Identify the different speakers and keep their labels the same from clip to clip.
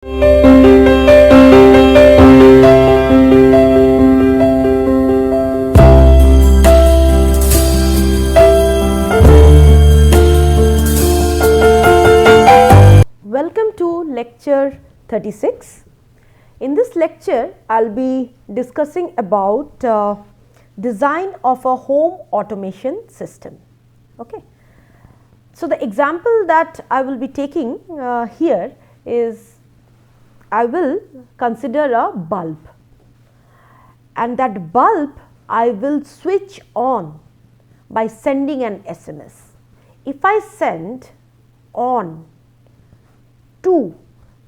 Speaker 1: Welcome to lecture 36. In this lecture, I will be discussing about design of a home automation system. Okay. So, the example that I will be taking here is, I will consider a bulb, and that bulb I will switch on by sending an SMS. If I send on to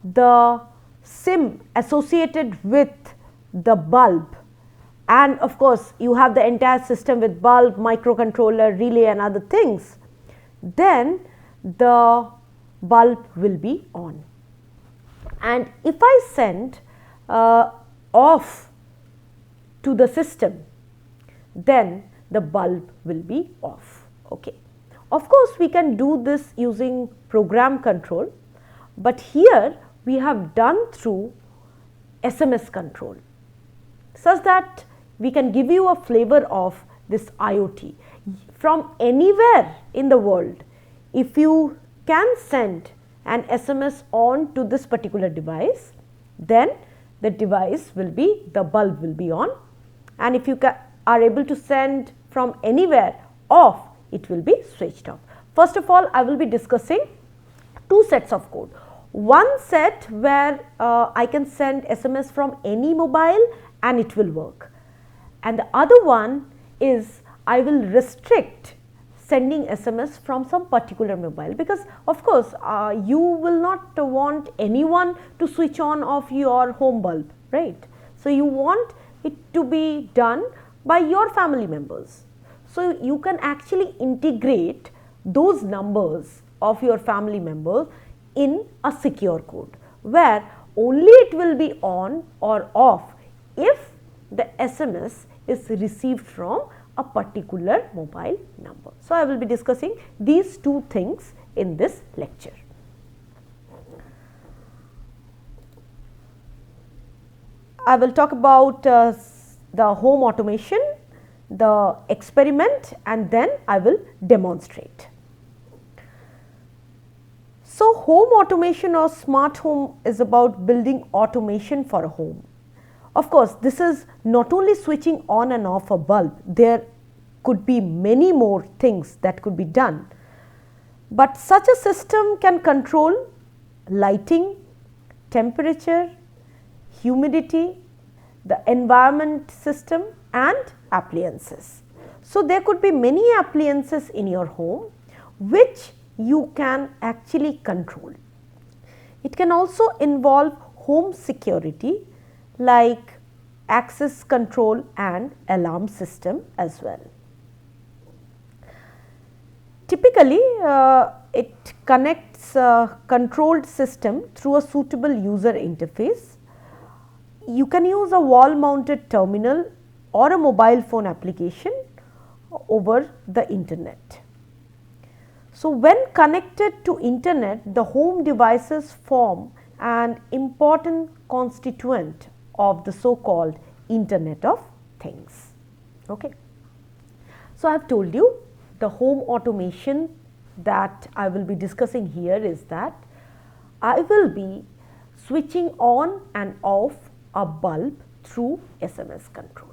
Speaker 1: the SIM associated with the bulb, and of course you have the entire system with bulb, microcontroller, relay and other things, then the bulb will be on. And if I send off to the system, then the bulb will be off. Okay. Of course, we can do this using program control, but here we have done through SMS control, such that we can give you a flavor of this IoT. From anywhere in the world, if you can send an SMS on to this particular device, then the device will be, the bulb will be on, and if you are able to send from anywhere off, it will be switched off. First of all, I will be discussing two sets of code. One set where I can send SMS from any mobile and it will work, and the other one is I will restrict sending SMS from some particular mobile, because of course you will not want anyone to switch on off your home bulb, right? So, you want it to be done by your family members. So, you can actually integrate those numbers of your family members in a secure code, where only it will be on or off if the SMS is received from a particular mobile number. So, I will be discussing these two things in this lecture. I will talk about the home automation, the experiment, and then I will demonstrate. So, home automation or smart home is about building automation for a home. Of course, this is not only switching on and off a bulb, there could be many more things that could be done, but such a system can control lighting, temperature, humidity, the environment system and appliances. So, there could be many appliances in your home which you can actually control. It can also involve home security like access control and alarm system as well. Typically, it connects a controlled system through a suitable user interface. You can use a wall mounted terminal or a mobile phone application over the internet. So, when connected to internet, the home devices form an important constituent of the so called Internet of Things. Okay. So, I have told you the home automation that I will be discussing here is that I will be switching on and off a bulb through SMS control.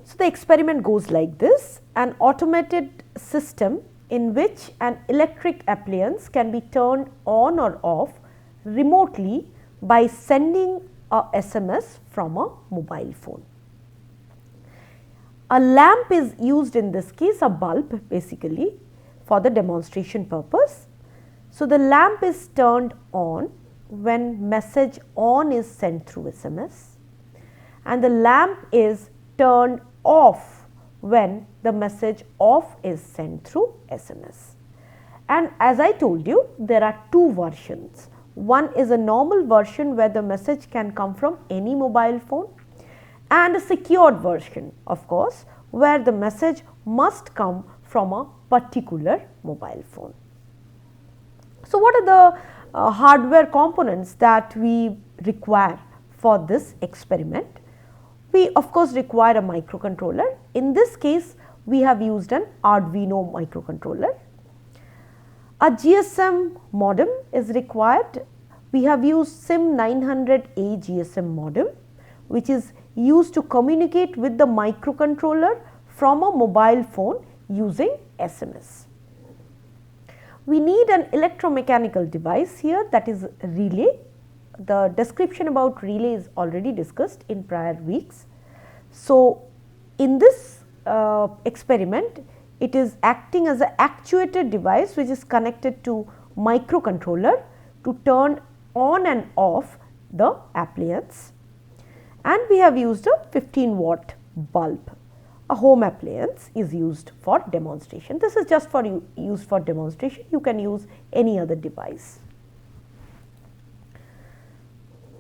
Speaker 1: So, the experiment goes like this: an automated system in which an electric appliance can be turned on or off remotely by sending a SMS from a mobile phone. A lamp is used in this case, a bulb basically, for the demonstration purpose. So, the lamp is turned on when message on is sent through SMS, and the lamp is turned off when the message off is sent through SMS. And as I told you, there are two versions. One is a normal version where the message can come from any mobile phone, and a secured version, of course, where the message must come from a particular mobile phone. So, what are hardware components that we require for this experiment. We of course require a microcontroller. In this case, we have used an Arduino microcontroller. A GSM modem is required. We have used SIM 900A GSM modem, which is used to communicate with the microcontroller from a mobile phone using SMS. We need an electromechanical device here, that is relay. The description about relay is already discussed in prior weeks. So, in this experiment, it is acting as an actuated device which is connected to microcontroller to turn on and off the appliance, and we have used a 15-watt bulb. A home appliance is used for demonstration. This is just for used for demonstration. You can use any other device.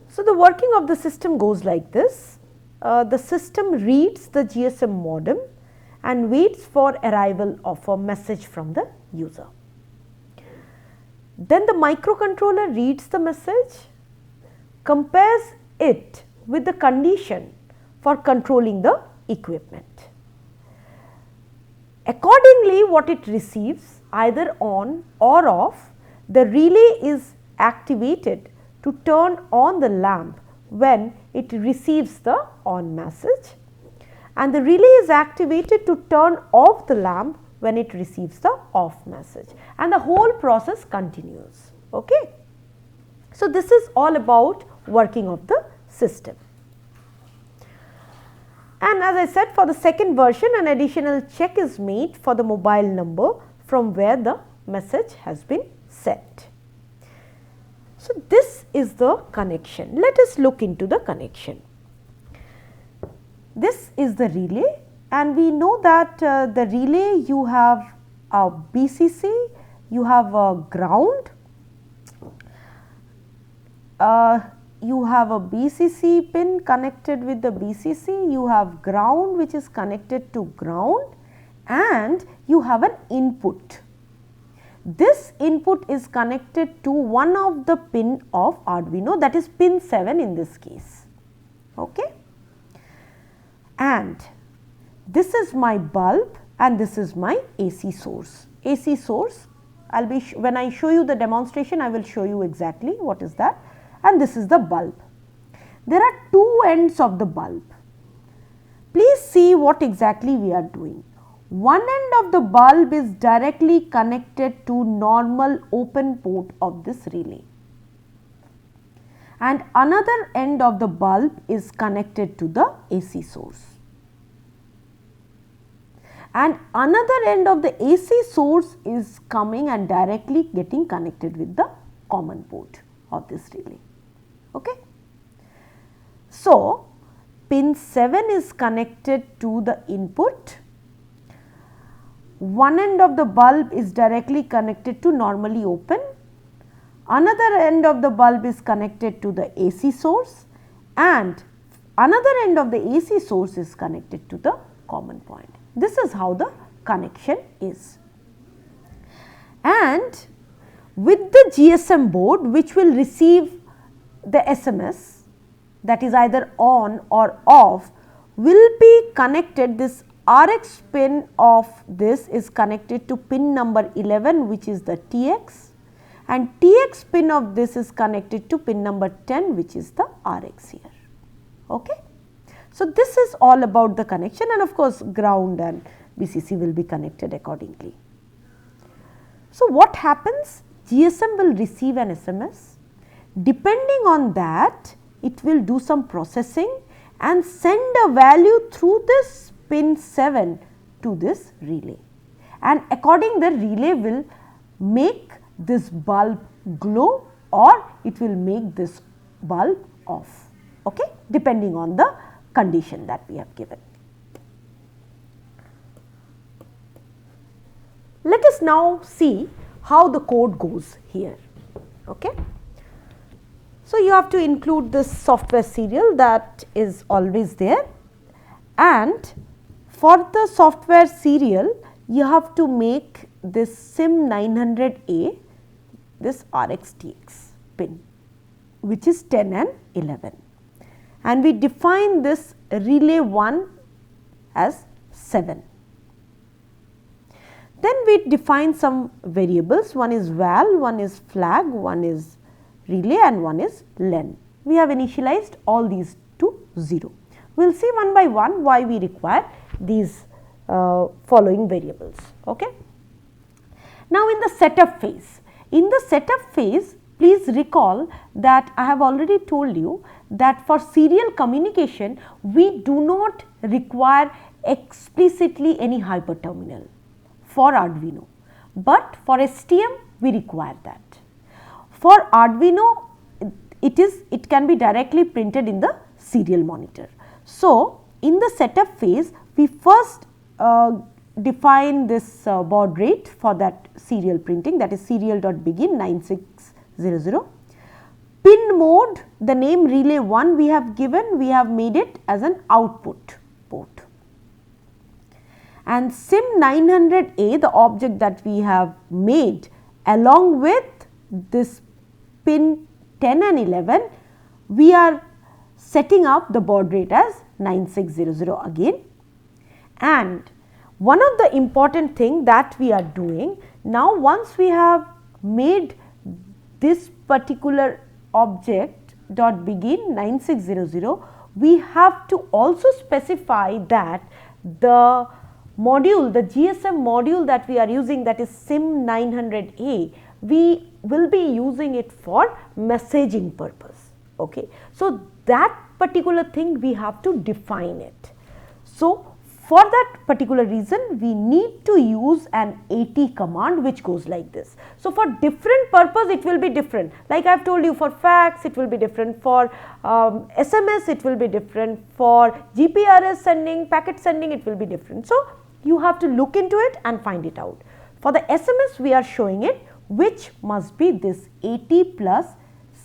Speaker 1: So, the working of the system goes like this. The system reads the GSM modem and waits for arrival of a message from the user. Then the microcontroller reads the message, compares it with the condition for controlling the equipment. Accordingly, what it receives, either on or off, the relay is activated to turn on the lamp when it receives the on message, and the relay is activated to turn off the lamp when it receives the off message, and the whole process continues. Okay. So, this is all about working of the system. And as I said, for the second version, an additional check is made for the mobile number from where the message has been sent. So, this is the connection. Let us look into the connection. This is the relay, and we know that the relay, you have a BCC, you have a ground, you have a BCC pin connected with the BCC, you have ground which is connected to ground, and you have an input. This input is connected to one of the pin of Arduino, that is pin 7 in this case. Okay. And this is my bulb and this is my AC source. AC source, I'll be when I show you the demonstration, I will show you exactly what is that. And this is the bulb. There are two ends of the bulb. Please see what exactly we are doing. One end of the bulb is directly connected to normal open port of this relay, and another end of the bulb is connected to the AC source, and another end of the AC source is coming and directly getting connected with the common port of this relay. Okay. So, pin 7 is connected to the input. One end of the bulb is directly connected to normally open, another end of the bulb is connected to the AC source, and another end of the AC source is connected to the common point. This is how the connection is. And with the GSM board, which will receive the SMS, that is either on or off, will be connected. This RX pin of this is connected to pin number 11, which is the TX, and TX pin of this is connected to pin number 10, which is the RX here. Okay. So, this is all about the connection, and of course, ground and BCC will be connected accordingly. So, what happens? GSM will receive an SMS. Depending on that, it will do some processing and send a value through this pin 7 to this relay, and according the relay will make this bulb glow or it will make this bulb off, okay, depending on the condition that we have given. Let us now see how the code goes here. Okay. So, you have to include this software serial that is always there, and for the software serial you have to make this SIM 900A, this RxTX. pin, which is 10 and 11, and we define this relay 1 as 7. Then we define some variables, one is val, one is flag, one is relay and one is len. We have initialized all these to 0. We will see one by one why we require these following variables. Okay. Now, in the setup phase, please recall that I have already told you that for serial communication we do not require explicitly any hyperterminal for Arduino, but for STM we require that. For Arduino it can be directly printed in the serial monitor. So, in the setup phase we first define this baud rate for that serial printing, that is serial.begin 9600. Pin mode, the name relay 1 we have given, we have made it as an output port. And SIM900A, the object that we have made along with this pin 10 and 11, we are setting up the baud rate as 9600 again. And one of the important thing that we are doing now, once we have made this particular object dot begin 9600, we have to also specify that the module, the GSM module that we are using, that is SIM900A, we will be using it for messaging purpose. Okay. So, that particular thing we have to define it. So, for that particular reason we need to use an AT command which goes like this. So, for different purpose it will be different, like I have told you, for fax it will be different, for SMS it will be different, for GPRS sending, packet sending it will be different. So, you have to look into it and find it out. For the SMS we are showing it, which must be this AT plus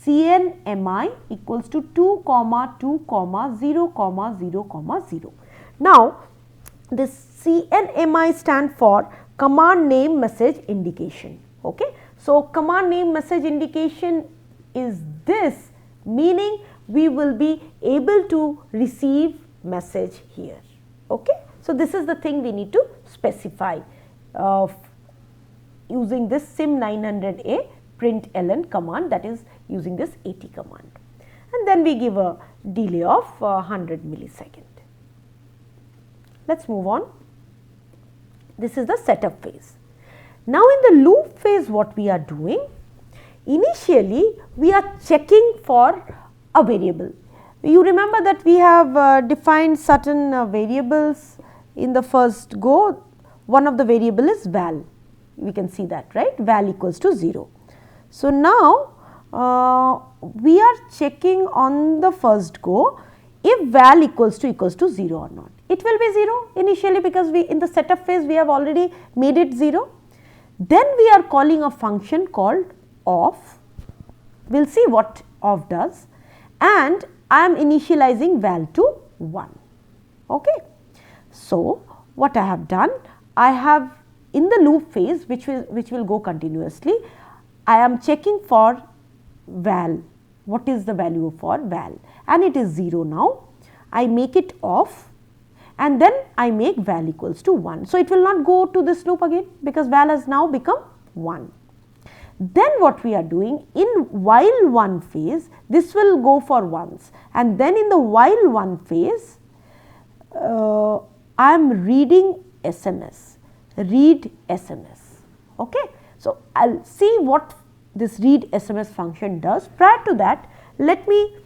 Speaker 1: CNMI equals to 2, 2, 0, 0, 0. Now, this CNMI stand for command name message indication. Okay. So, command name message indication is this, meaning we will be able to receive message here. Okay. So, this is the thing we need to specify using this SIM900A println command, that is using this AT command, and then we give a delay of 100 millisecond. Let us move on. This is the setup phase. Now, in the loop phase what we are doing, initially we are checking for a variable. You remember that we have defined certain variables in the first go. One of the variable is val, we can see that, right, val equals to 0. So, now we are checking on the first go if val equals to 0 or not. It will be 0 initially because we in the setup phase we have already made it 0. Then we are calling a function called off, we will see what off does, and I am initializing val to 1. Okay. So, what I have done, I have in the loop phase which will go continuously, I am checking for val, what is the value for val, and it is 0 now. I make it off and then I make val equals to 1. So, it will not go to this loop again because val has now become 1. Then what we are doing in while 1 phase, this will go for once, and then in the while 1 phase I am reading SMS, read SMS. Okay. So, I will see what this read SMS function does. Prior to that, let me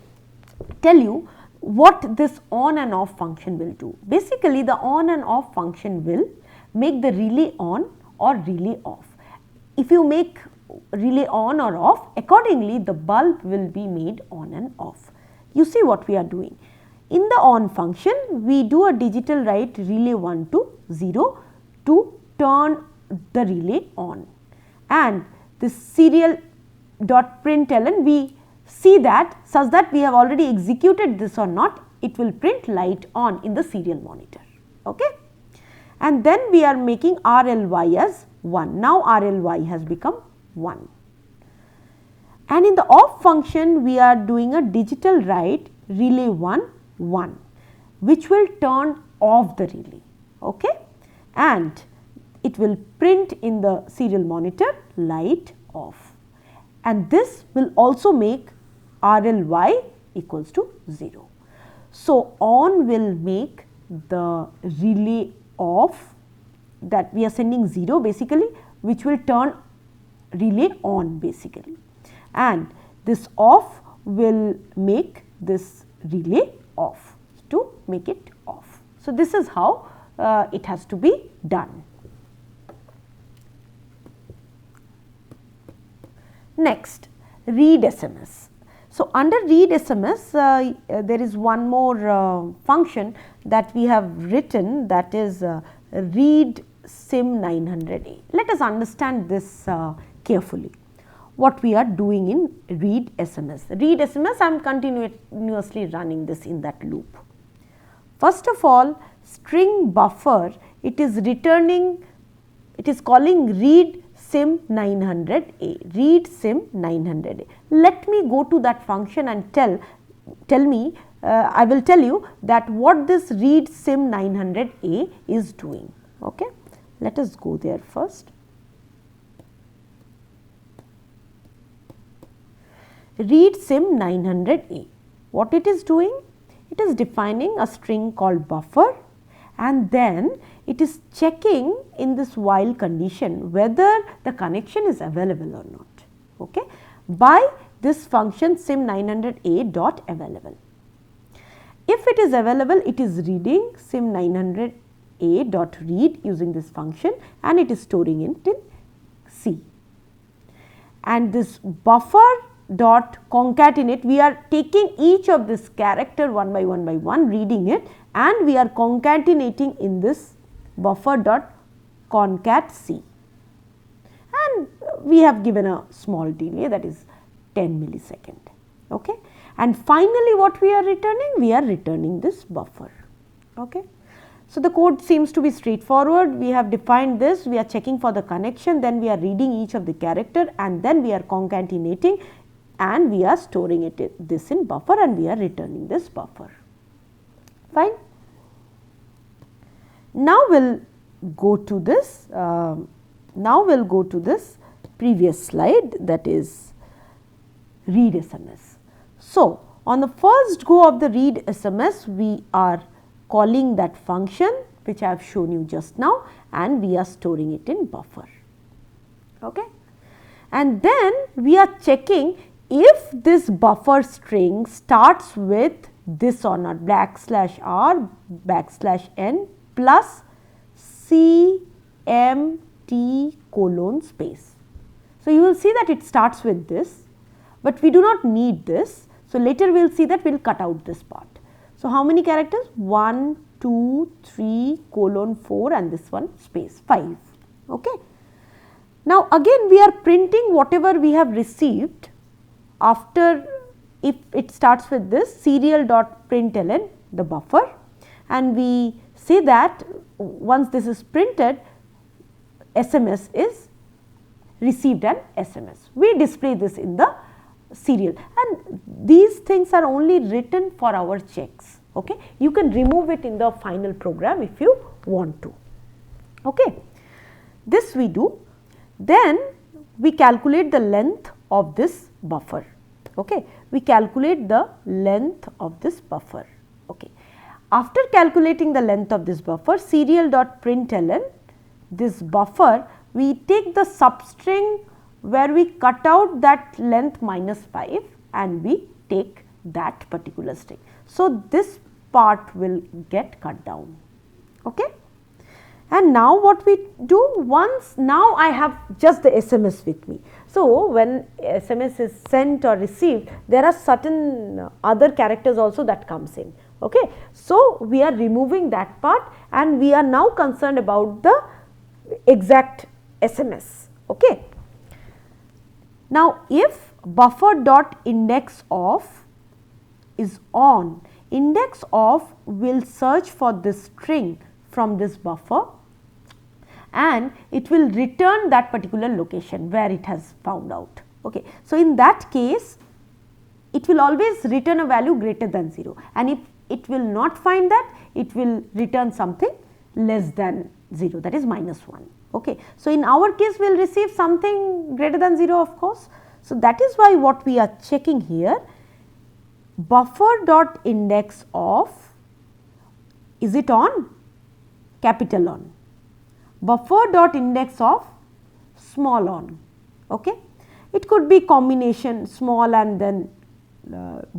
Speaker 1: tell you what this on and off function will do. Basically, the on and off function will make the relay on or relay off. If you make relay on or off, accordingly the bulb will be made on and off. You see what we are doing. In the on function, we do a digital write relay 1 to 0 to turn the relay on, and this serial dot println, we see that such that we have already executed this or not, it will print light on in the serial monitor. Okay. And then we are making RLY as 1. Now, RLY has become 1. And in the off function we are doing a digital write relay 1 1, which will turn off the relay, okay, and it will print in the serial monitor light off, and this will also make RLY equals to 0. So, on will make the relay off, that we are sending 0 basically, which will turn relay on basically, and this off will make this relay off to make it off. So, this is how it has to be done. Next, read SMS. So, under read SMS there is one more function that we have written, that is read sim 900A. Let us understand this carefully. What we are doing in read SMS. Read SMS, I am continuously running this in that loop. First of all, string buffer, it is returning, it is calling read sim 900A, read sim 900A. Let me go to that function and tell me, I will tell you that what this read sim 900A is doing. Okay, let us go there first. Read sim 900A, what it is doing? It is defining a string called buffer, and then it is checking in this while condition whether the connection is available or not, okay, by this function sim 900A dot available. If it is available, it is reading sim 900A dot read using this function, and it is storing it in C. And this buffer dot concatenate, we are taking each of this character one by one, reading it, and we are concatenating in this buffer dot concat C, and we have given a small delay, that is 10 millisecond. Okay. And finally, what we are returning? We are returning this buffer. Okay. So, the code seems to be straightforward. We have defined this, we are checking for the connection, then we are reading each of the character, and then we are concatenating, and we are storing this in buffer, and we are returning this buffer. Fine. Now, we will go to this, previous slide, that is read SMS. So, on the first go of the read SMS, we are calling that function which I have shown you just now, and we are storing it in buffer. Okay. And then we are checking if this buffer string starts with this or not, \r \n plus CMT colon space. So, you will see that it starts with this, but we do not need this. So, later we will see that we will cut out this part. So, how many characters? 1, 2, 3, colon 4, and this one space 5. Okay. Now, again we are printing whatever we have received after, if it starts with this serial.println, the buffer, and we say that once this is printed, SMS is received an SMS. We display this in the serial, and these things are only written for our checks. Okay. You can remove it in the final program if you want to. Okay. This we do. Then we calculate the length of this buffer. Okay. We calculate the length of this buffer. Okay. After calculating the length of this buffer, serial.println, this buffer, we take the substring where we cut out that length -5, and we take that particular string. So, this part will get cut down. Okay. And now what we do, once now I have just the SMS with me. So, when SMS is sent or received, there are certain other characters also that comes in. Okay. So, we are removing that part, and we are now concerned about the exact SMS. Okay. Now, if buffer dot index of is on, index of will search for this string from this buffer, and it will return that particular location where it has found out. Okay. So, in that case it will always return a value greater than 0, and if it will not find that, it will return something less than 0, that is -1. Okay. So, in our case we will receive something greater than 0, of course. So, that is why what we are checking here, buffer dot index of, is it on? Capital on. Buffer dot index of small on. Okay. It could be combination small and then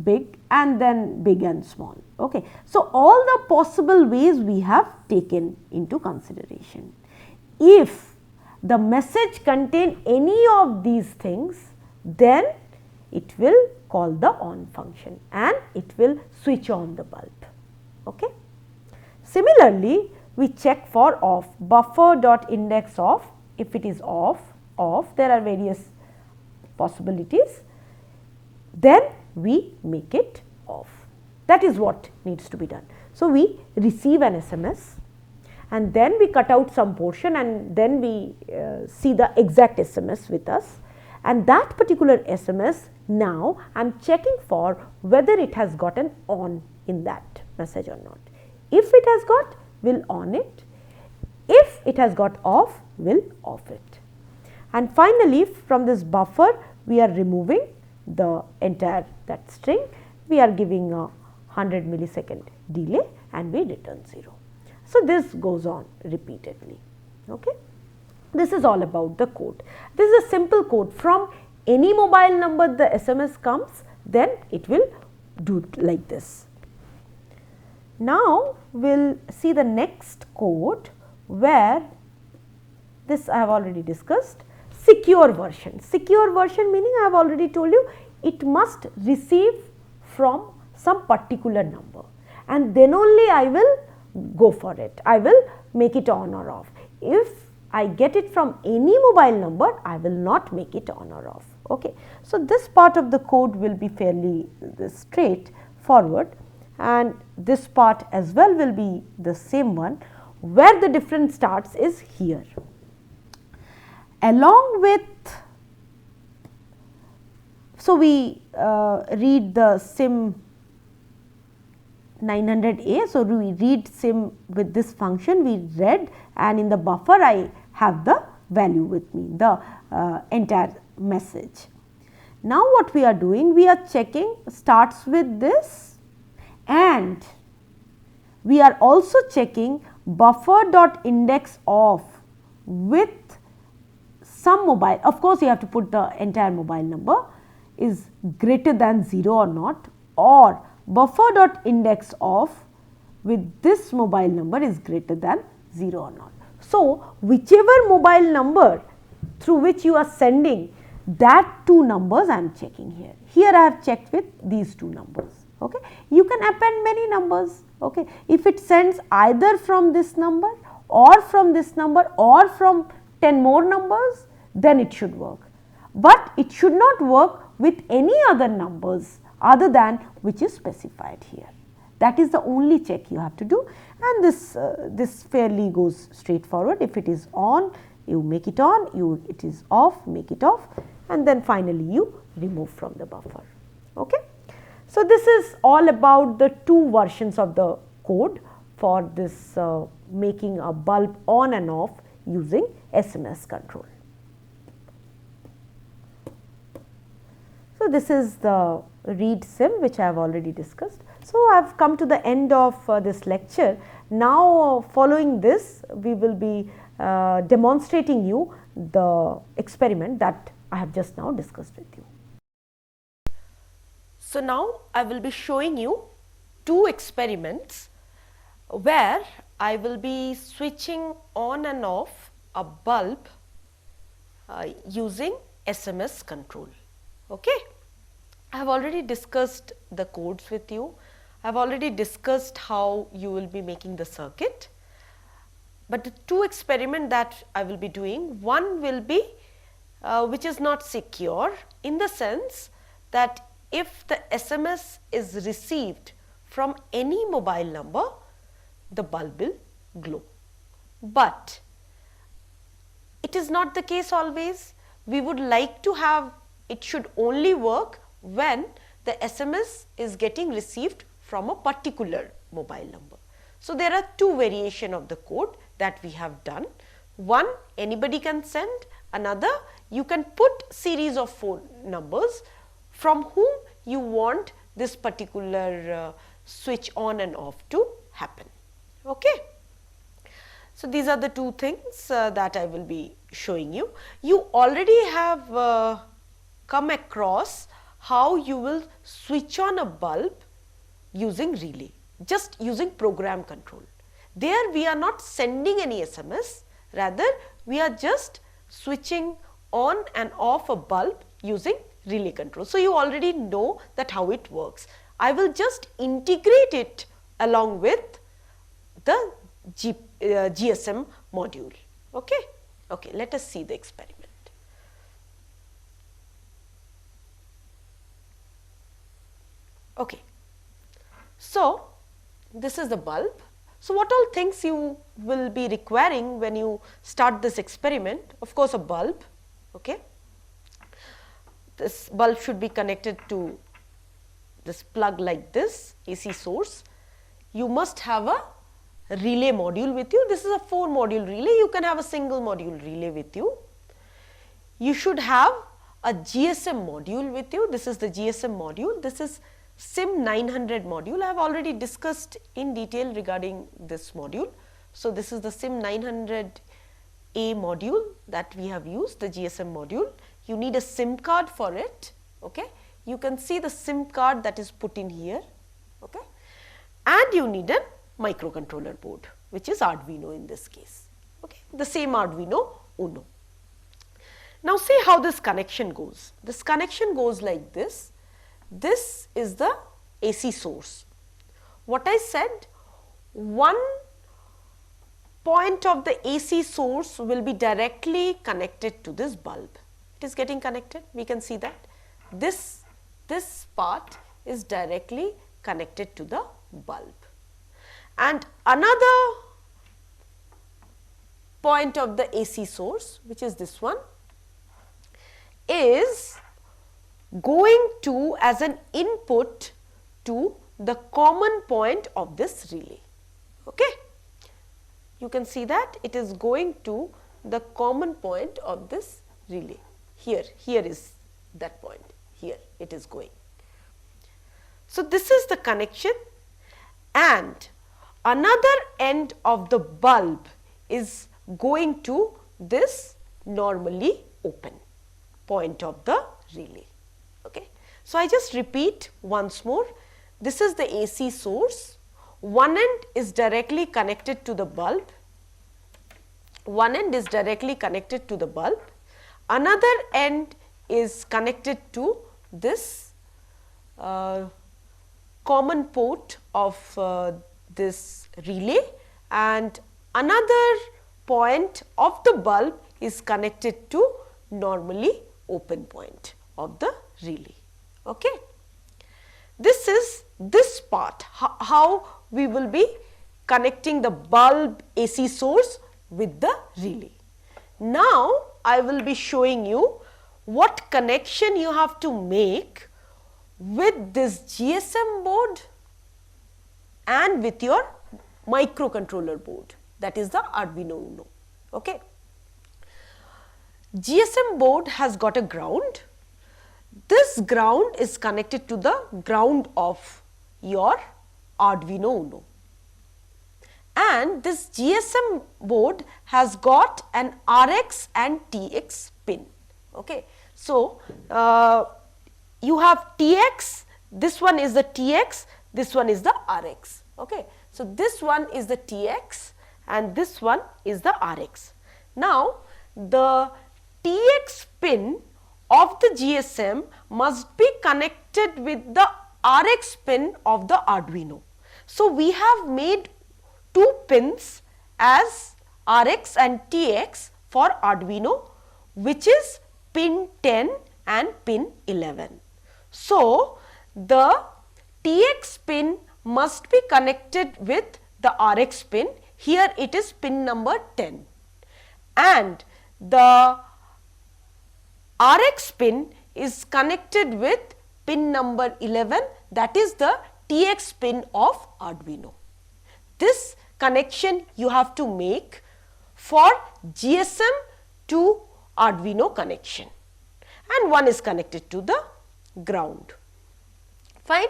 Speaker 1: big, and then big and small. Okay. So, all the possible ways we have taken into consideration. If the message contain any of these things, then it will call the on function and it will switch on the bulb. Okay. Similarly, we check for off, buffer dot index of, if it is off, there are various possibilities, then we make it off. That is what needs to be done. So, we receive an SMS and then we cut out some portion and then we see the exact SMS with us, and that particular SMS, now I am checking for whether it has got an on in that message or not. If it has got, we will on it. If it has got off, we will off it. And finally, from this buffer we are removing the entire that string, we are giving a 100 millisecond delay and we return 0. So, this goes on repeatedly. Okay. This is all about the code. This is a simple code. From any mobile number the SMS comes, then it will do like this. Now, we will see the next code where this I have already discussed, secure version. Secure version meaning I have already told you, it must receive from some particular number and then only I will go for it. I will make it on or off. If I get it from any mobile number, I will not make it on or off. Okay. So, this part of the code will be fairly straightforward, and this part as well will be the same one. Where the difference starts is here. Along with, so we read the SIM 900A. So, we read SIM with this function we read, and in the buffer I have the value with me, the entire message. Now, what we are doing, we are checking starts with this, and we are also checking buffer dot index of with some mobile. Of course, you have to put the entire mobile number is greater than 0 or not, or buffer dot index of with this mobile number is greater than 0 or not. So, whichever mobile number through which you are sending, that two numbers I am checking here. Here I have checked with these two numbers. Okay. You can append many numbers. Okay. If it sends either from this number or from this number or from 10 more numbers, then it should work. But it should not work with any other numbers other than which is specified here. That is the only check you have to do, and this fairly goes straightforward. If it is on, you make it on, it is off, make it off, and then finally you remove from the buffer. Okay. So, this is all about the two versions of the code for this making a bulb on and off using SMS control. So, this is the read SIM which I have already discussed. So, I have come to the end of this lecture. Now, following this, we will be demonstrating you the experiment that I have just now discussed with you. So, now I will be showing you two experiments where I will be switching on and off a bulb using SMS control. Okay. I have already discussed the codes with you. I have already discussed how you will be making the circuit. But the two experiments that I will be doing, one will be which is not secure, in the sense that if the SMS is received from any mobile number, the bulb will glow. But it is not the case always. We would like to have
Speaker 2: it should only work when the SMS is getting received from a particular mobile number. So, there are two variations of the code that we have done. One, anybody can send; another, you can put series of phone numbers from whom you want this particular switch on and off to happen. Okay. So, these are the two things that I will be showing you. You already have come across how you will switch on a bulb using relay, just using program control. There we are not sending any SMS, rather we are just switching on and off a bulb using relay control. So, you already know that how it works. I will just integrate it along with the GSM module. Okay. Okay, let us see the experiment. Okay. So, this is the bulb. So, what all things you will be requiring when you start this experiment? Of course, a bulb. Okay. This bulb should be connected to this plug like this, AC source. You must have a relay module with you. This is a 4 module relay. You can have a single module relay with you. You should have a GSM module with you. This is the GSM module. This is SIM 900 module. I have already discussed in detail regarding this module. So, this is the SIM 900A module that we have used, the GSM module. You need a SIM card for it. Okay. You can see the SIM card that is put in here. Okay. And you need a microcontroller board, which is Arduino in this case. Okay. The same Arduino Uno. Now, see how this connection goes. This connection goes like this. This is the AC source. What I said, one point of the AC source will be directly connected to this bulb. It is getting connected, we can see that. This part is directly connected to the bulb. And another point of the AC source, which is this one, is going to as an input to the common point of this relay. Okay. You can see that it is going to the common point of this relay. Here is that point, here it is going. So, this is the connection, and another end of the bulb is going to this normally open point of the relay. Okay. So, I just repeat once more, this is the AC source, one end is directly connected to the bulb, another end is connected to this common port of this relay, and another point of the bulb is connected to normally open point of the relay. Okay. This is this part, how we will be connecting the bulb AC source with the relay. Now, I will be showing you what connection you have to make with this GSM board and with your microcontroller board, that is the Arduino Uno. Okay. GSM board has got a ground. This ground is connected to the ground of your Arduino Uno, and this GSM board has got an RX and TX pin. Okay. So, you have TX, this one is the TX, this one is the RX. Okay. So, this one is the TX and this one is the RX. Now, the TX pin of the GSM must be connected with the RX pin of the Arduino. So, we have made two pins as RX and TX for Arduino, which is pin 10 and pin 11. So, the TX pin must be connected with the RX pin. Here it is pin number 10, and the RX pin is connected with pin number 11, that is the TX pin of Arduino. This connection you have to make for GSM to Arduino connection, and one is connected to the ground. Fine.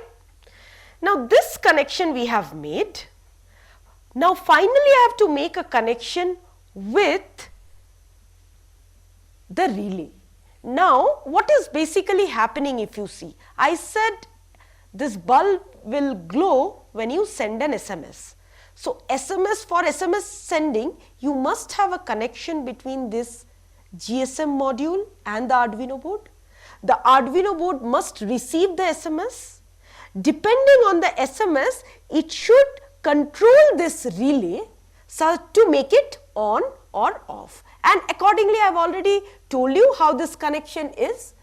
Speaker 2: Now this connection we have made. Now finally I have to make a connection with the relay. Now what is basically happening, if you see, I said this bulb will glow when you send an SMS. So for SMS sending, you must have a connection between this GSM module and the Arduino board. The Arduino board must receive the SMS. Depending on the SMS, it should control this relay so to make it on or off. And accordingly, I have already told you how this connection is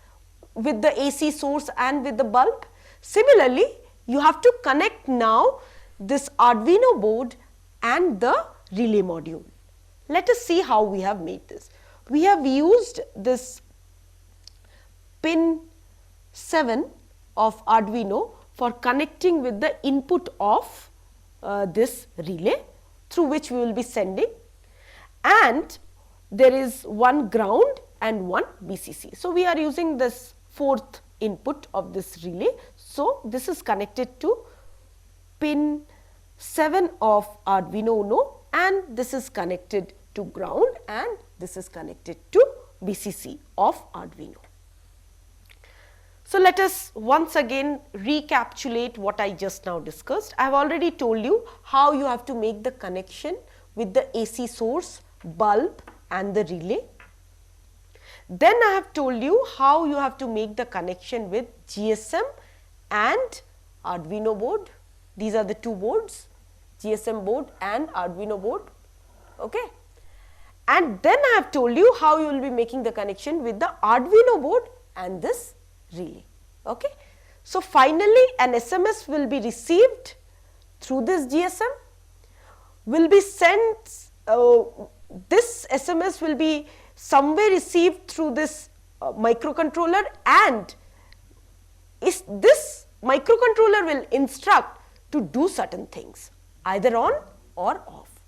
Speaker 2: with the AC source and with the bulb. Similarly, you have to connect now this Arduino board and the relay module. Let us see how we have made this. We have used this pin 7 of Arduino for connecting with the input of this relay through which we will be sending, and there is one ground and one VCC. So, we are using this fourth input of this relay. So, this is connected to pin 7 of Arduino Uno, and this is connected to ground, and this is connected to VCC of Arduino. So, let us once again recapitulate what I just now discussed. I have already told you how you have to make the connection with the AC source, bulb and the relay. Then I have told you how you have to make the connection with GSM and Arduino board. These are the two boards, GSM board and Arduino board. Okay. And then I have told you how you will be making the connection with the Arduino board and this relay. Okay. So, finally, an SMS will be received through this GSM, will be sent, this SMS will be somewhere received through this microcontroller, and this microcontroller will instruct to do certain things either on or off.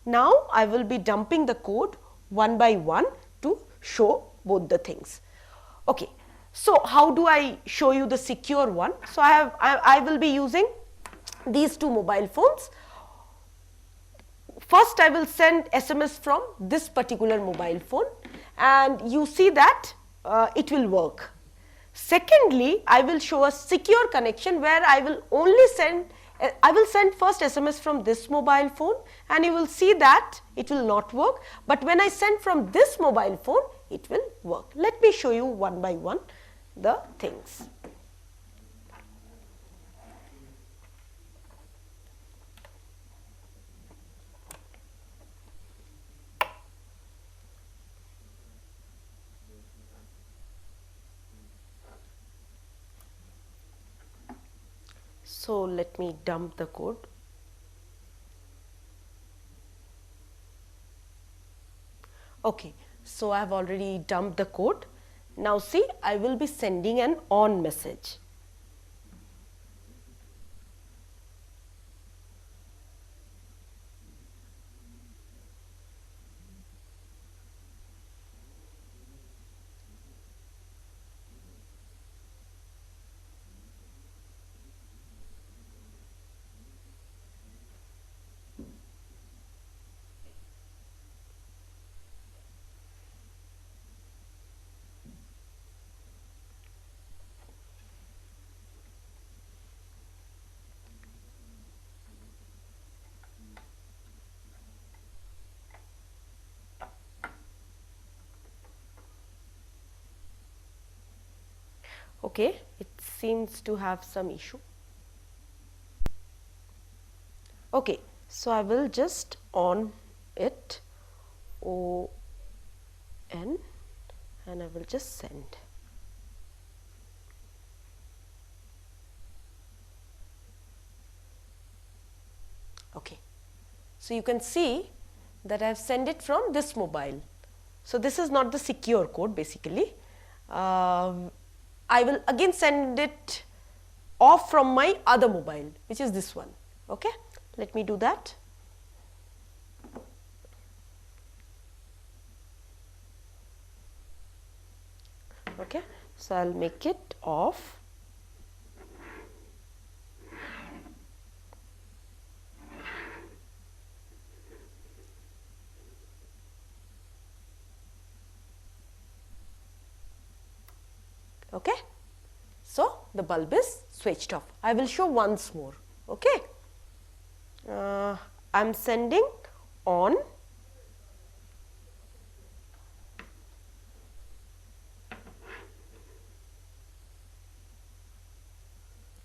Speaker 2: Now, I will be dumping the code one by one to show both the things. Okay. So, how do I show you the secure one? So, I will be using these two mobile phones. First, I will send SMS from this particular mobile phone, and you see that it will work. Secondly, I will show a secure connection where I will only send, I will send first SMS from this mobile phone, and you will see that it will not work, but when I send from this mobile phone, it will work. Let me show you one by one the things. So, let me dump the code. Okay, so I have already dumped the code. Now see, I will be sending an on message. Okay, it seems to have some issue. Okay, so I will just on it, ON, and I will just send. Okay, so you can see that I have sent it from this mobile. So this is not the secure code basically. I will again send it off from my other mobile, which is this one. Okay, let me do that. Okay, so I'll make it off. Okay, so the bulb is switched off. I will show once more. Okay, I'm sending on.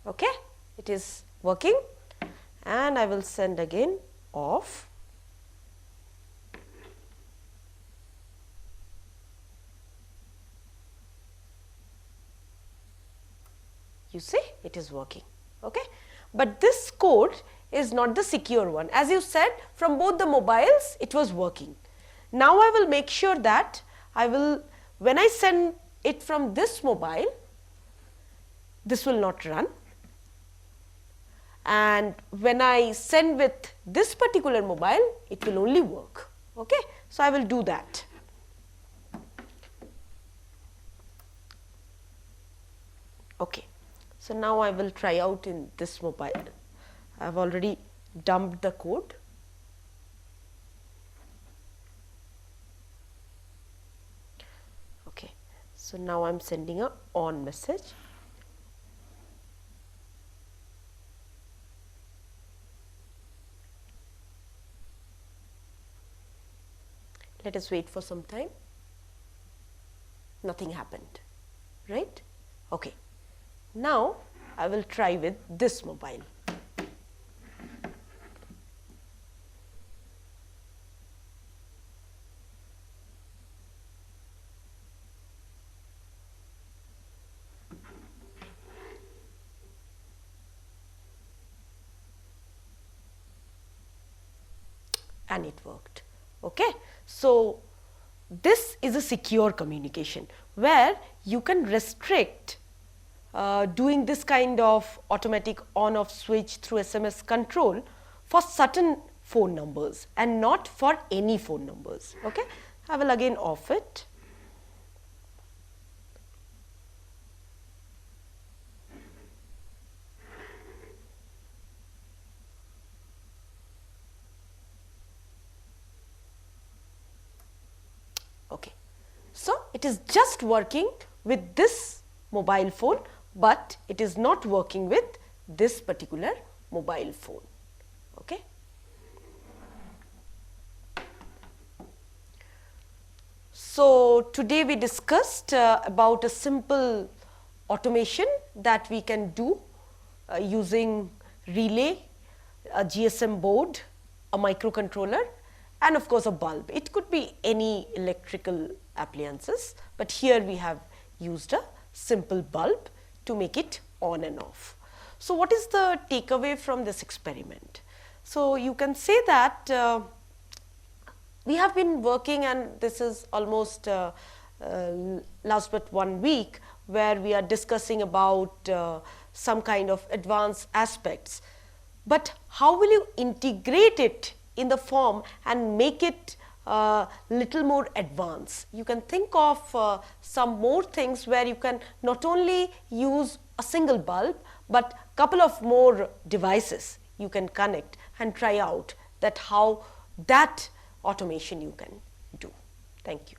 Speaker 2: Okay, it is working, and I will send again off. You see, it is working. Okay, but this code is not the secure one. As you said, from both the mobiles it was working. Now I will make sure that when I send it from this mobile, this will not run, and when I send with this particular mobile, it will only work. Okay, so I will do that. Okay, so now I will try out in this mobile. I have already dumped the code. Okay, so now I am sending a on message. Let us wait for some time. Nothing happened, right? Okay, now I will try with this mobile. And it worked. Okay, so this is a secure communication where you can restrict doing this kind of automatic on off switch through SMS control for certain phone numbers and not for any phone numbers. Okay, I will again off it. Okay, so it is just working with this mobile phone, but it is not working with this particular mobile phone. Okay. So today we discussed about a simple automation that we can do using relay, a GSM board, a microcontroller, and of course a bulb. It could be any electrical appliances, but here we have used a simple bulb to make it on and off. So what is the takeaway from this experiment? So you can say that we have been working, and this is almost last but 1 week, where we are discussing about some kind of advanced aspects. But how will you integrate it in the form and make it little more advanced? You can think of some more things where you can not only use a single bulb, but couple of more devices you can connect and try out that how that automation you can do. Thank you.